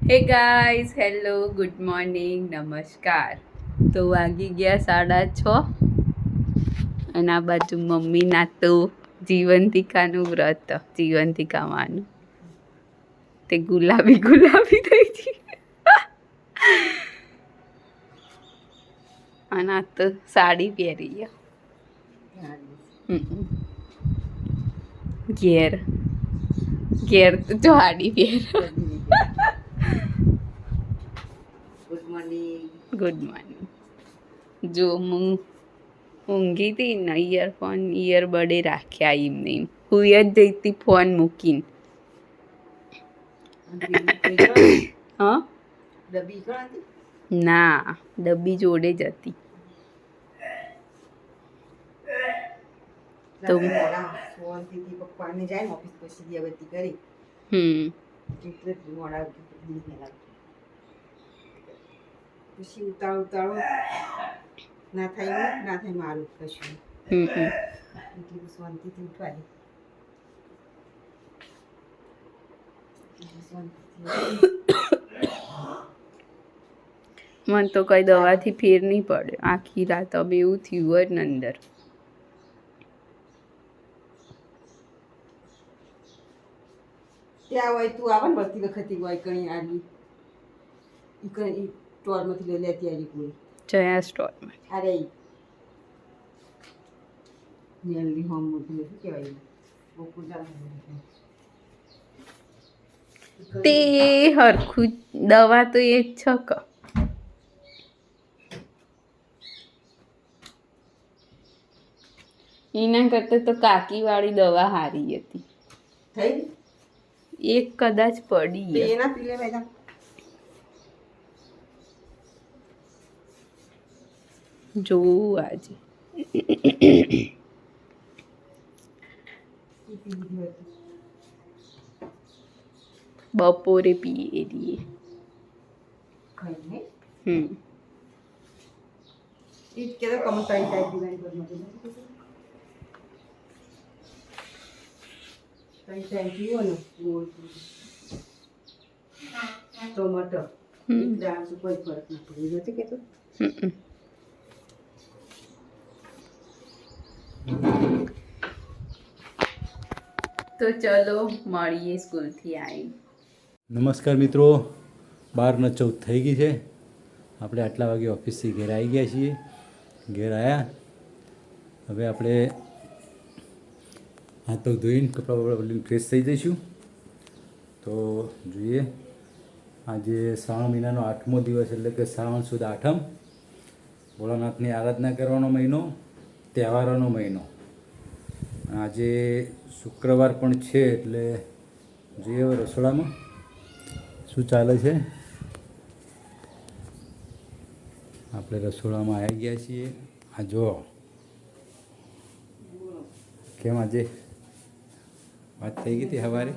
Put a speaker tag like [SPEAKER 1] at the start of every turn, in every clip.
[SPEAKER 1] Hey guys, hello, good morning, નમસ્કાર. તો વાગી ગયા 6:30 અને આ બાજુ મમ્મીના તો જીવંતિકાનું વ્રત જીવંતિકામાંનું તે ગુલાબી ગુલાબી થઈ ગઈ અને આ તો સાડી પહેરી ઘેર ઘેર તો સાડી પહેર. Good morning. જો હું ઊંઘી હતી ને ઇયરબડે રાખ્યા એમને હું જ જઈતી ફોન મૂકીને. હા ના, ડબ્બી જોડે જ હતી. તો
[SPEAKER 2] પછી ઉતાળું ના થાય મારું કશું એટલી શાંતિથી ઉઠવાય.
[SPEAKER 1] મને તો કઈ દવાથી ફેર નહીં પડ્યો. આખી રાત હવે એવું થયું જ ને અંદર.
[SPEAKER 2] ત્યાં હોય તું આવે ને બધી વખતે હોય કણી આવી કણી સ્ટોરમાંથી લેતી આવી પૂરી
[SPEAKER 1] જયા સ્ટોરમાં.
[SPEAKER 2] અરે મેલની હોમ મોટી શું કહેવાય
[SPEAKER 1] તે હરખું દવા તો એ જ છે કે એના કરતાં તો કાકીવાળી દવા સારી હતી.
[SPEAKER 2] થઈ
[SPEAKER 1] એક કદાચ પડી
[SPEAKER 2] એના પીલે ભાઈ
[SPEAKER 1] જોવું આજે. બપોરે પીએ રહીએ.
[SPEAKER 2] એ કે તો કમ તાઈ તાઈ પીવાની બદમાં તાઈ તાઈ પીવાનું ગોળ ટોમેટો દાળ સે કોઈ ફરક ના પડે નથી કેતો.
[SPEAKER 1] તો ચલો મળીએ સ્કૂલથી આવી.
[SPEAKER 3] નમસ્કાર મિત્રો, 12:14 થઈ ગઈ છે. આપણે આટલા વાગે ઓફિસથી ઘેર આવી ગયા છીએ. ઘેર આવ્યા હવે આપણે હાથ પગ ધોઈને કપડાં બપડા બદલીને ફ્રેશ થઈ જઈશું. તો જોઈએ, આજે શ્રાવણ મહિનાનો 8મો દિવસ એટલે કે શ્રાવણ સુદ આઠમ, ભોળાનાથની આરાધના કરવાનો મહિનો, તહેવારોનો મહિનો. આજે શુક્રવાર પણ છે એટલે જોઈએ હવે રસોડામાં શું ચાલે છે. આપણે રસોડામાં આવી ગયા છીએ. આ જો કેમ આજે વાત થઈ ગઈ હતી સવારે,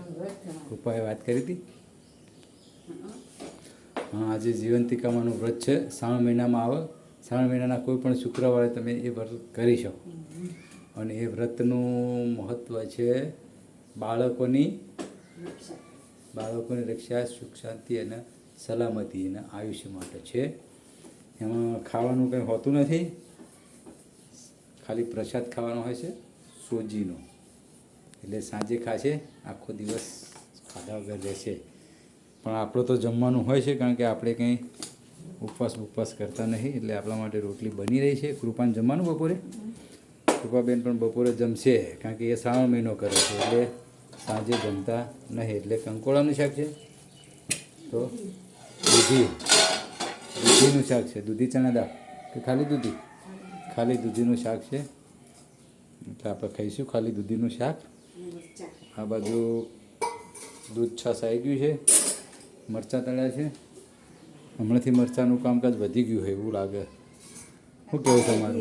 [SPEAKER 3] કૃપાએ વાત કરી હતી. હા, આજે જીવંતિકામાંનું વ્રત છે. શ્રાવણ મહિનામાં આવે, શ્રાવણ મહિનાના કોઈ પણ શુક્રવારે તમે એ વ્રત કરી શકો. અને એ વ્રતનું મહત્ત્વ છે બાળકોની રક્ષા, સુખ શાંતિ અને સલામતી અને આયુષ્ય માટે છે. એમાં ખાવાનું કંઈ હોતું નથી, ખાલી પ્રસાદ ખાવાનો હોય છે સોજીનો. એટલે સાંજે ખાશે, આખો દિવસ ખાધા વગર રહેશે. પણ આપણો તો જમવાનું હોય છે, કારણ કે આપણે કંઈ ઉપવાસ કરતા નહીં. એટલે આપણા માટે રોટલી બની રહી છે. કૃપાને જમવાનું બપોરે, કૃપાબેન પણ બપોરે જમશે, કારણ કે એ શ્રાવણ મહિનો કરે છે એટલે સાંજે જમતા નહીં. એટલે કંકોડાનું શાક છે, તો દૂધીનું શાક છે. દૂધી ચણા દાળ કે ખાલી દૂધીનું શાક છે. એટલે આપણે ખાઈશું ખાલી દૂધીનું શાક. આ બાજુ દૂધ છાશ આવી ગયું છે, મરચાં તળ્યા છે. હમણાંથી મરચાંનું કામકાજ વધી ગયું હોય એવું લાગે. શું કહેવું તમારું?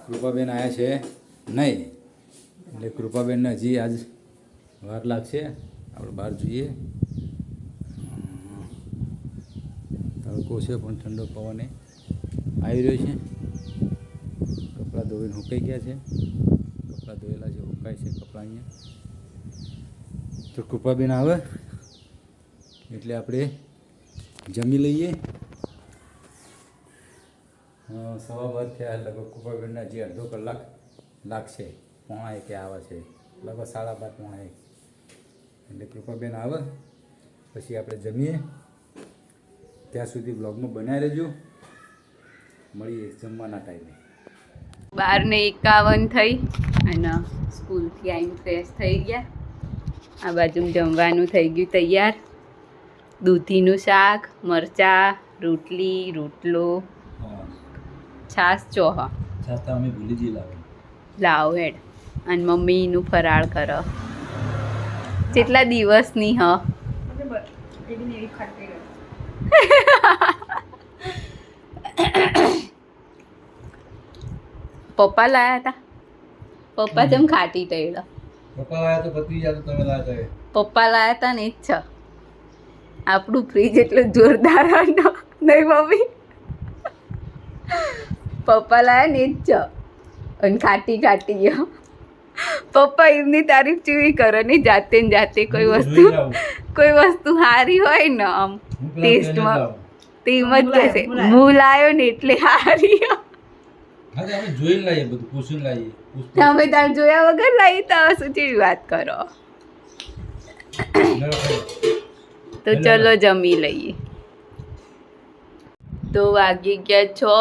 [SPEAKER 3] કૃપાબેન આવ્યા છે નહીં, એટલે કૃપાબેનને હજી આજ વાર લાગશે. આપણે બહાર જોઈએ, તડકો છે પણ ઠંડો પવને આવી રહ્યો છે. કપડાં ધોઈને સુકાઈ ગયા છે. કપડાં ધોયેલા છે, સુકાય છે કપડાં અહીંયા. તો કૃપાબેન આવે એટલે આપણે જમી લઈએ. 12:15 થયા લગભગ કૃપાબેનના જે અડધો કલાક લાગશે, 1:45 આવે છે, લગભગ 12:30 1:45 એટલે કૃપાબેન આવે પછી આપણે જમીએ. ત્યાં સુધી બ્લોગમાં બનાવી રહેજો. મળીએ જમવાના ટાઈમે.
[SPEAKER 1] 12:51 થઈ અને સ્કૂલથી આવીને ફ્રેશ થઈ ગયા. આ બાજુ જમવાનું થઈ ગયું તૈયાર. દૂધીનું શાક, મરચાં, રોટલી, રોટલો, છાશ, ચોહા.
[SPEAKER 3] છાશ તો અમે ભૂલી જઈએ
[SPEAKER 1] લાવ હેડ. અને મમ્મીનું ફરાળ કરો. કેટલા દિવસની હ પપ્પા લાયા હતા. પપ્પા જેમ ખાટી તૈડા.
[SPEAKER 3] પપ્પા લાયા તો પતી ગયા, તો તમે લાયા હતા.
[SPEAKER 1] પપ્પા લાયા હતા ને જ છે. આપણું ફ્રીજ એટલું જોરદાર નહીં મમ્મી. પપ્પા લાયા ને જ છે અને ખાટી ખાટી. પપ્પા એમની તારીફ ચેવી કરે ને જાતે ને જાતે. કોઈ વસ્તુ સારી હોય ને આમ ટેસ્ટમાં તેમ જ કહેશે હું લાયો ને એટલે સારી. તમે તાર જોયા વગર લાવી તો શું જેવી વાત કરો. તો ચલો જમી લઈએ. તો વાગી ગયા 6.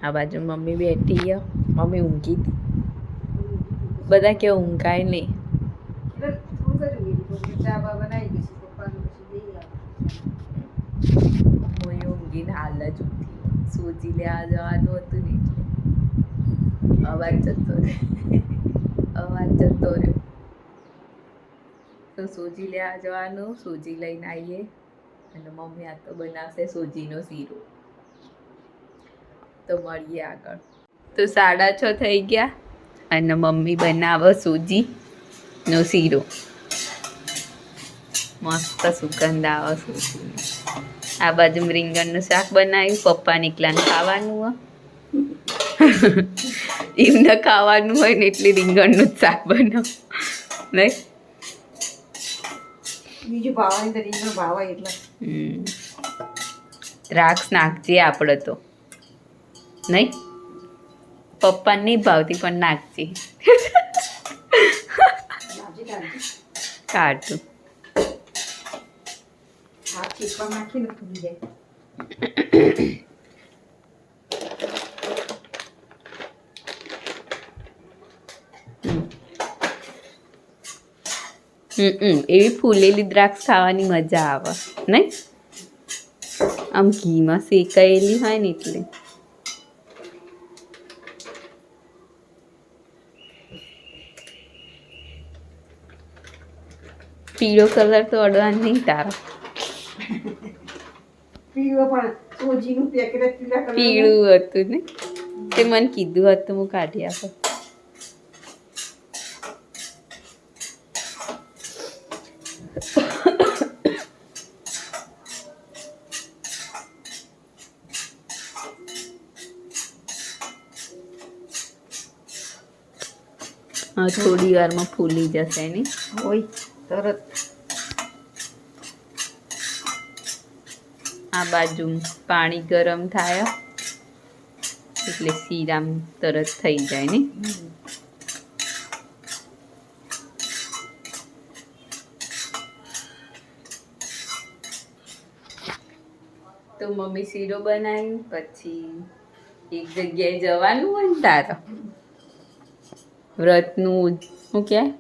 [SPEAKER 1] આ બાજુ મમ્મી બેઠી છે. મમ્મી ઊંઘી હતી. બધા કે ઊંઘાય નહીં. હું ઊંઘીને હાલ જ ઉઠી. સોજી લેવા જવાનું હતું ને એટલે અવાજ જતો રહ્યો. તો સોજી લેવા જવાનું. સોજી લઈને આવીએ અને મમ્મી આ તો બનાવશે સોજીનો શીરો. તો મળીએ આગળ. તો 6:30 થઈ ગયા અને મમ્મી બનાવે સોજીનો શીરો. મસ્ત સુગંધ આવે સોજીની. આ બાજુ રીંગણનું શાક બનાવ્યું. પપ્પા નીકળાને ખાવાનું એમને ખાવાનું હોય ને એટલે રીંગણનું જ શાક બનાવ નહીં.
[SPEAKER 2] બીજું ભાવવાની તો રીંગણ ભાવાય એટલે
[SPEAKER 1] દ્રાક્ષ નાખજે આપણે તો નહીં. પપ્પાને નહીં ભાવતી પણ નાખજે. કાઢું
[SPEAKER 2] હાથ ચીપા નાખીને ફૂલી જાય.
[SPEAKER 1] એવી ફૂલેલી દ્રાક્ષ ખાવાની મજા આવે નહીં. આમ ઘીમાં શેકાયેલી હોય ને એટલે. પીળો કલર તો અડવાનો નહીં તારો.
[SPEAKER 2] પીળો પણ સોજીનું પેકેટ પીળા કલર
[SPEAKER 1] પીળું હતું ને તે મને કીધું હતું હું કાઢી આપો. થોડી વારમાં ફૂલી જશે ને
[SPEAKER 2] હોય તરત.
[SPEAKER 1] આ બાજુ પાણી ગરમ થાય એટલે શીરામ તરત થઈ જાય ને. તો મમ્મી શીરો બનાવી પછી એક જગ્યાએ જવાનું હોય ને તારે વ્રતનું શું કહેવાય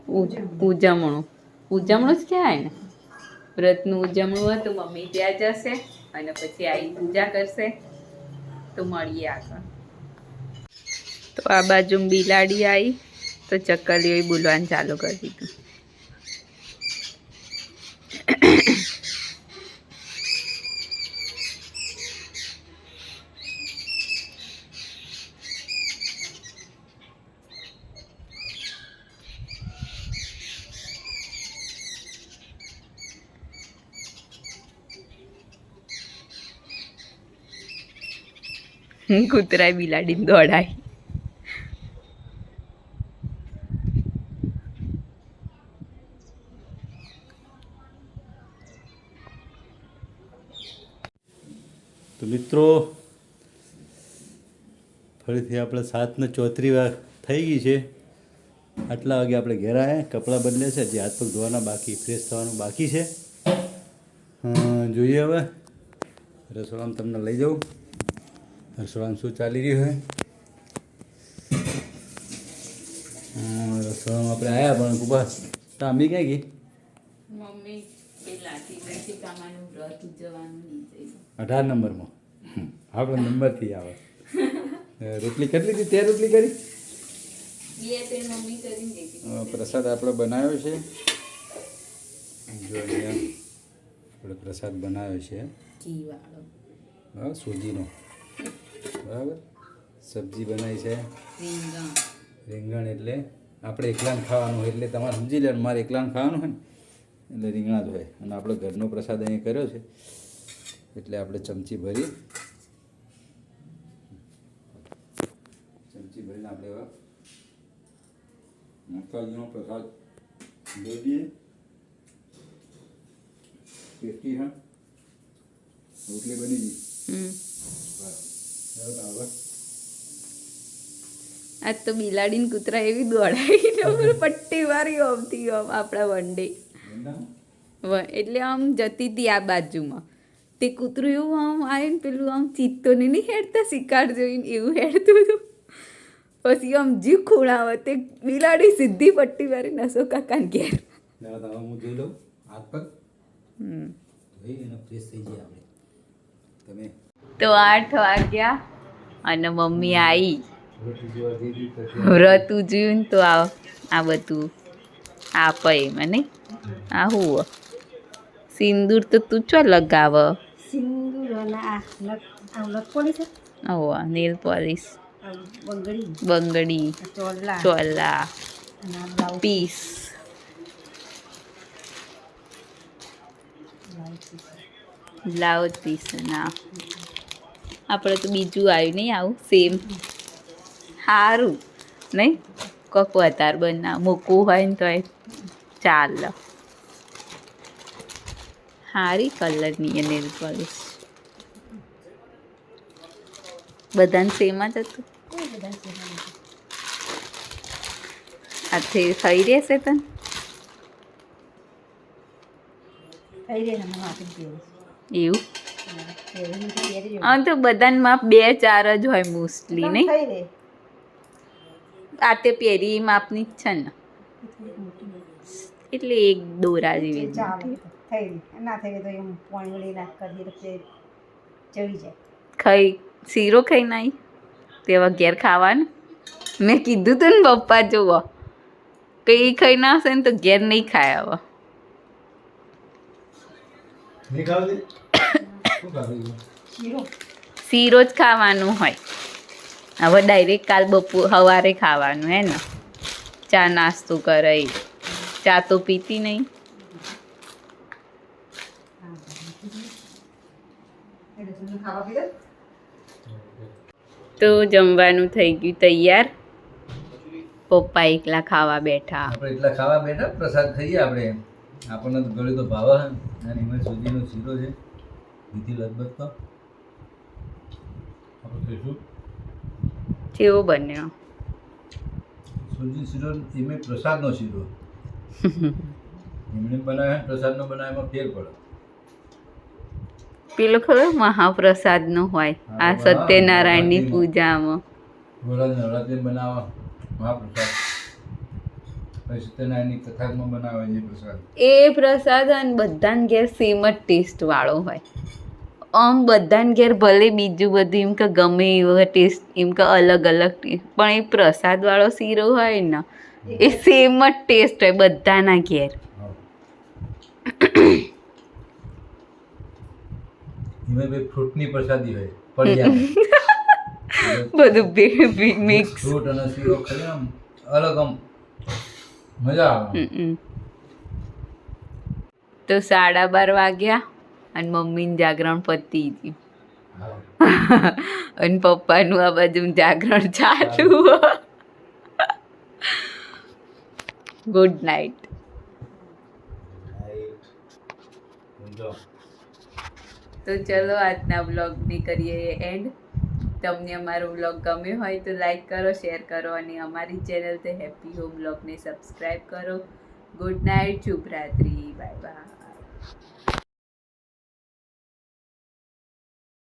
[SPEAKER 1] ઉજવણું જ કહેવાય ને. વ્રતનું ઉજવણું હોય તો મમ્મી ત્યાં જશે અને પછી આવી પૂજા કરશે. તો મળીએ આગળ. તો આ બાજુ બિલાડી આવી તો ચકલીઓએ બોલવાનું ચાલુ કરી દીધું. કૂતરાય બિલાડીને દોડાય.
[SPEAKER 4] તો મિત્રો ફરીથી આપણે 7:34 થઈ ગઈ છે. આટલા વાગે આપણે ઘેર આવ્યા, કપડાં બદલે છે, જે હાથ પગ ધોવાના બાકી, ફ્રેશ થવાનું બાકી છે. જોઈએ હવે રસોડામાં તમને લઈ જાઉં. રસોડામાં શું ચાલી રહ્યું છે? રસોડામાં આપણે આવ્યા પણ કુબા તાંબી ક્યાં ગઈ?
[SPEAKER 1] મમ્મી પેલા કામાનું વ્રત ઉજવવાનું નહીં
[SPEAKER 4] 18 નંબરમાં આપણો નંબરથી આવે. રોટલી કેટલી હતી? 13 રોટલી કરી.
[SPEAKER 1] મમ્મી કરીને દેતી.
[SPEAKER 3] પ્રસાદ આપણે બનાવ્યો છે.
[SPEAKER 4] જો અહીંયા આપણે પ્રસાદ બનાવ્યો છે,
[SPEAKER 1] ઘી વાળો
[SPEAKER 4] બરાબર, સૂજીનો, બરાબર. સબ્જી બનાવી છે,
[SPEAKER 1] રીંગણ.
[SPEAKER 4] રીંગણ એટલે આપણે એકલાને ખાવાનું, એટલે તમારે સમજી લેવાનું, મારે એકલાને ખાવાનું હોય ને એટલે રીંગણા જ હોય. અને આપણો ઘરનો પ્રસાદ અહીંયા કર્યો છે એટલે આપણે ચમચી ભરીને આપણે એવા માતાજીનો પ્રસાદ લઈ દઈએ. ટેસ્ટી હા, રોટલી બની ગઈ. બરાબર.
[SPEAKER 1] આજ તો બિલાડીને કૂતરા એવી દોડાવી પટ્ટી વાળી આવતી આપણા વંડે. એટલે આમ જતી હતી આ બાજુમાં, તે કૂતરું એવું આમ આવીને પેલું આમ ચીતો ને નહીં હેડતા શિકાર જોઈને એવું હેડતું હતું. પછી આમ જીવ ખોળાવે તે બિલાડી સીધી પટ્ટી વાળી નસો કાકાને ઘેર.
[SPEAKER 4] હું જોઈ લઉં હાથ પગ ધોઈ અને ફ્રેશ થઈ જઈએ આપણે. તમે
[SPEAKER 1] તો 8 વાગ્યા અને મમ્મી આવી
[SPEAKER 4] રોટલી જોવા દીધી પછી
[SPEAKER 1] વ્રત ઉજવ્યું ને તો આ બધું આપે મને. આ હું સિંદૂર તો તું ચો લગાવ?
[SPEAKER 2] સિંદૂર અને આ લટકોડી છે,
[SPEAKER 1] નેલ પોલિશ,
[SPEAKER 2] બંગડી,
[SPEAKER 1] બંગડી,
[SPEAKER 2] ચોલા
[SPEAKER 1] ચોલા,
[SPEAKER 2] અને આ બ્લાઉઝ
[SPEAKER 1] પીસ, બ્લાઉઝ પીસ. ના આપણે તો બીજું આવ્યું નહીં આવું સેમ. સારું નહીં, કોક વધારે બનાવ મૂકવું હોય ને તો એ ચાલે. સારી કલરની નેલ પોલિશ બધાને સેમ જ હતું. હાથે થઈ રહેશે તને?
[SPEAKER 2] થઈ રહે ને મને આપી દેવું.
[SPEAKER 1] એવું
[SPEAKER 2] પહેરી પહેરી
[SPEAKER 1] આમ તો બધામાં 2-4 જ હોય મોસ્ટલી નહીં.
[SPEAKER 2] થઈ રહે.
[SPEAKER 1] આ તે પહેરી માપની જ છે ને, એટલે એક દોરા જેવી જ.
[SPEAKER 2] ચાલે થઈ રહી, ના થઈ રહી તો એમ પાણી વળી નાખ કરીએ તો ચડી જાય.
[SPEAKER 1] ખાઈ શીરો ખાઈ નાઈ તેવા ઘેર ખાવાનું. મેં કીધું તું ને પપ્પા જુઓ તો એ ખાઈ ના હશે ને તો ઘેર નહીં ખાય. હવે
[SPEAKER 4] નહીં ખાવી શું ખાવી?
[SPEAKER 2] શીરો
[SPEAKER 1] શીરો જ ખાવાનું હોય. હવે ડાયરેક્ટ કાલ સવારે ખાવાનું હે ને. ચા નાસ્તો કરે, ચા તો પીતી નહીં.
[SPEAKER 2] એટલે તમને ખાવા પીધે
[SPEAKER 1] તો જમવાનું થઈ ગયું તૈયાર. પપ્પા એકલા ખાવા બેઠા.
[SPEAKER 4] આપણે એટલા ખાવા બેઠા, પ્રસાદ ખાઈએ આપણે. આપણને તો ગળ્યું તો ભાવે અને એમાં સૂજીનો શીરો છે, બીજી લગભગ તો આપણે કહીશું
[SPEAKER 1] કેવો બન્યો?
[SPEAKER 4] સૂજી શીરો એમાં પ્રસાદનો શીરો એમણે બનાવે, પ્રસાદનો બનાવે એમાં ફેર પડે.
[SPEAKER 1] પેલો ખરો મહાપ્રસાદનો હોય આ સત્યનારાયણની પૂજામાં.
[SPEAKER 4] ગોળા નવરાત્રિ બનાવવા મહાપ્રસાદ, પછી સત્યનારાયણની કથામાં બનાવે એ પ્રસાદ.
[SPEAKER 1] એ પ્રસાદ અને બધાને ઘેર સેમ જ ટેસ્ટ વાળો હોય. આમ બધાને ઘેર ભલે બીજું બધું એમ કે ગમે એવો ટેસ્ટ એમ કે અલગ અલગ ટેસ્ટ, પણ એ પ્રસાદ વાળો શીરો હોય ને એ સેમ જ ટેસ્ટ હોય બધાના ઘેર.
[SPEAKER 4] એમાં ભાઈ ફ્રૂટની પ્રસાદી હોય પડી
[SPEAKER 1] બધું મિક્સ.
[SPEAKER 4] ફ્રૂટ અને શીરો ખાલી આમ અલગ આમ મજા આવે.
[SPEAKER 1] તો 12:30 વાગ્યા અને મમ્મીનું જાગરણ પતી ગયું અને પપ્પાનું આ બાજુ જાગરણ ચાલુ. Good night. તો ચલો આજના વ્લોગની કરીએ એન્ડ. તમને અમારો વ્લોગ ગમ્યો હોય તો લાઈક કરો, શેર કરો અને અમારી ચેનલ તે હેપી હોમ વ્લોગને સબસ્ક્રાઈબ કરો. ગુડ નાઇટ, શુભરાત્રી, બાય બાય.